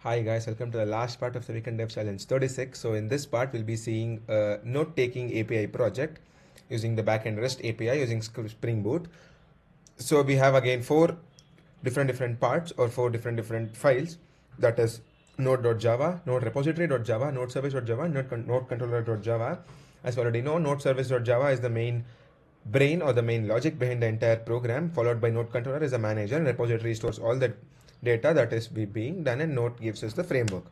Hi guys, welcome to the last part of the Weekend Dev Challenge 36. So in this part, we'll be seeing a note-taking API project using the backend REST API using Spring Boot. So we have again four different parts or four different files. That is node.java, node repository.java, node service.java, and node controller.java. As we already know, node service.java is the main brain or the main logic behind the entire program, followed by node controller is a manager, and repository stores all the data that is being done, and node gives us the framework.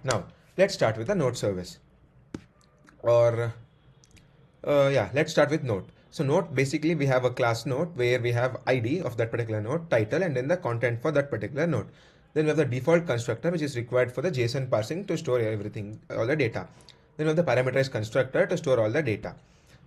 Now let's start with the node service, or let's start with node. So node, basically we have a class node where we have ID of that particular node, title, and then the content for that particular node. Then we have the default constructor, which is required for the JSON parsing to store everything, all the data. Then we have the parameterized constructor to store all the data.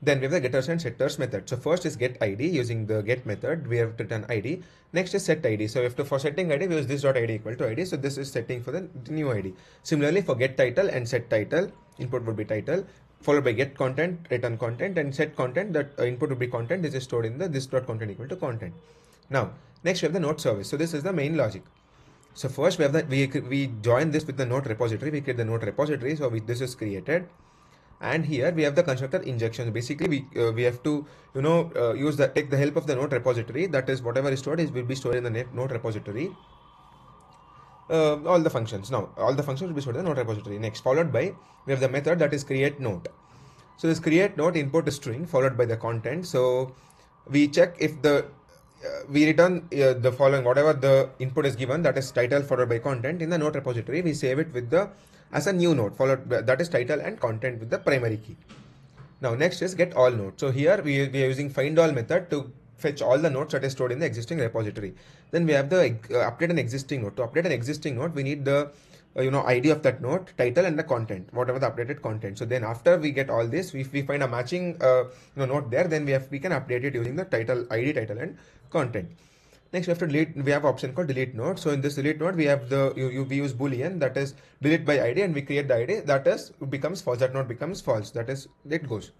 Then we have the getters and setters method. So first is get ID. Using the get method, we have to return ID. Next is set ID. So we have to, for setting ID, we use this dot ID equal to ID. So this is setting for the new ID. Similarly, for get title and set title, input would be title, followed by get content, return content, and set content. That input would be content. This is stored in the this dot content equal to content. Now next we have the node service. So this is the main logic. So first we have that we join this with the node repository. We create the node repository. So this is created. And here we have the constructor injection. Basically we have to take the help of the node repository. That is, whatever is stored will be stored in the node repository. All the functions. Now all the functions will be stored in the node repository. Next, followed by, we have the method that is create node. So this create node input is string followed by the content. So we check if the we return the following, whatever the input is given, that is title followed by content in the node repository. We save it with the as a new node followed by, that is title and content with the primary key. Now next is get all nodes. So here we are using find all method to fetch all the nodes that is stored in the existing repository. Then we have the update an existing node. To update an existing node, we need the ID of that node, title, and the content, whatever the updated content. So then after we get all this, if we find a matching node there, then we can update it using the title, ID, title, and content. Next we have to delete. We have an option called delete node. So in this delete node, we have we use boolean, that is delete by ID, and we create the ID that is becomes false. That node becomes false. That is, it goes.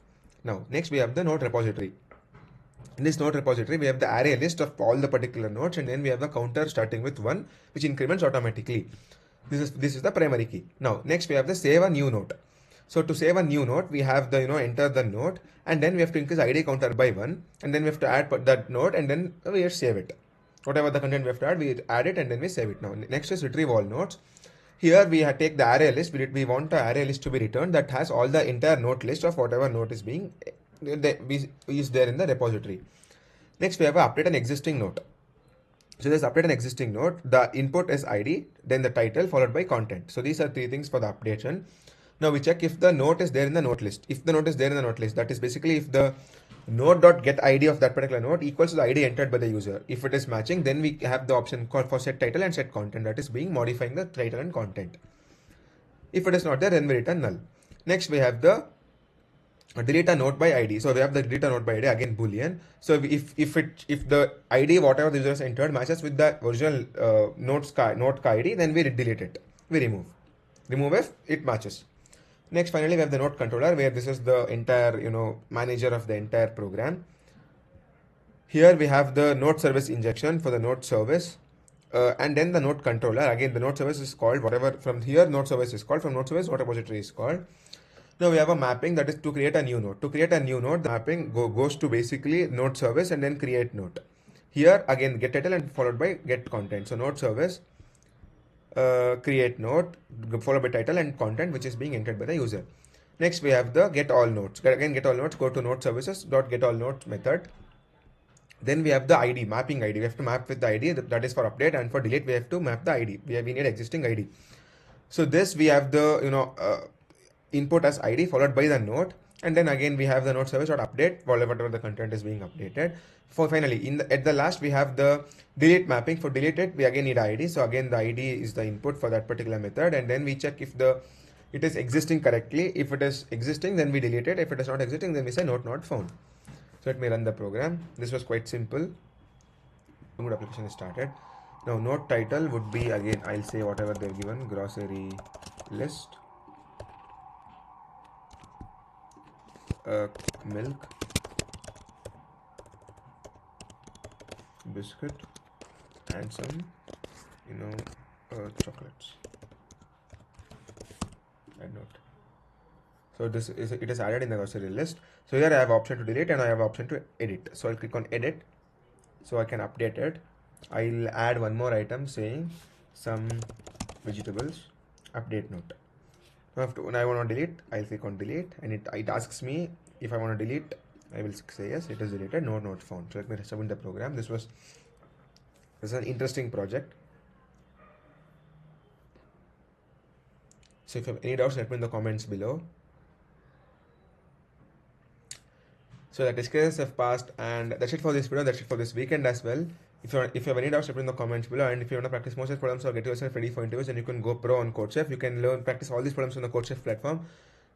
Now next we have the node repository. In this node repository, we have the array list of all the particular nodes, and then we have the counter starting with 1, which increments automatically. This is the primary key. Now next we have the save a new node. So to save a new node, we have the enter the node, and then we have to increase ID counter by 1, and then we have to add that node, and then we save it. Whatever the content we have to add, we add it, and then we save it. Now next is retrieve all nodes. Here we take the array list. We want the array list to be returned that has all the entire node list of whatever node is being is there in the repository. Next we have a update an existing node. So this update an existing node. The input is ID, then the title followed by content. So these are three things for the updation. Now we check if the node is there in the node list. If the node is there in the node list, that is basically if the node.get ID of that particular node equals to the ID entered by the user. If it is matching, then we have the option called for set title and set content, that is being modifying the title and content. If it is not there, then we return null. Next we have the delete a node by ID. So we have the delete a node by ID, again boolean. So if the ID whatever the user has entered matches with the original node ID, then we delete it. We remove if it matches. Next, finally, we have the node controller, where this is the entire manager of the entire program. Here we have the node service injection for the node service, and then the node controller. Again, the node service is called whatever from here. Node service is called from node service. What repository is called. Now we have a mapping, that is to create a new node. To create a new node, the mapping goes to basically node service and then create node. Here again get title and followed by get content. So node service, create node followed by title and content, which is being entered by the user. Next we have the get all nodes. Again get all nodes, go to node services dot get all nodes method. Then we have the ID, mapping ID. We have to map with the ID, that is for update, and for delete we have to map the ID. We need existing ID. So this we have the input as ID followed by the node, and then again we have the node service dot update whatever the content is being updated. For finally at the last we have the delete mapping. For deleted we again need ID. So again the ID is the input for that particular method, and then we check if it is existing correctly. If it is existing, then we delete it. If it is not existing, then we say node not found. So let me run the program. This was quite simple. Good application is started. Now node title would be, again I'll say whatever they've given, grocery list, milk, biscuit, and some chocolates. add note. So it is added in the grocery list. So here I have option to delete and I have option to edit. So I'll click on edit. So I can update it. I'll add one more item saying some vegetables, update note. When I want to delete, I'll click on delete, and it asks me if I want to delete. I will say yes, it is deleted, no note found. So let me submit the program. This is an interesting project. So if you have any doubts, let me in the comments below. So that is CodeChef passed, and that's it for this video. That's it for this weekend as well. If you have any doubts, let me in the comments below. And if you want to practice more such problems or get yourself ready for interviews, then you can go pro on CodeChef. You can practice all these problems on the CodeChef platform.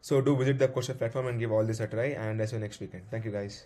So do visit the CodeChef platform and give all this a try. And I'll see you next weekend. Thank you guys.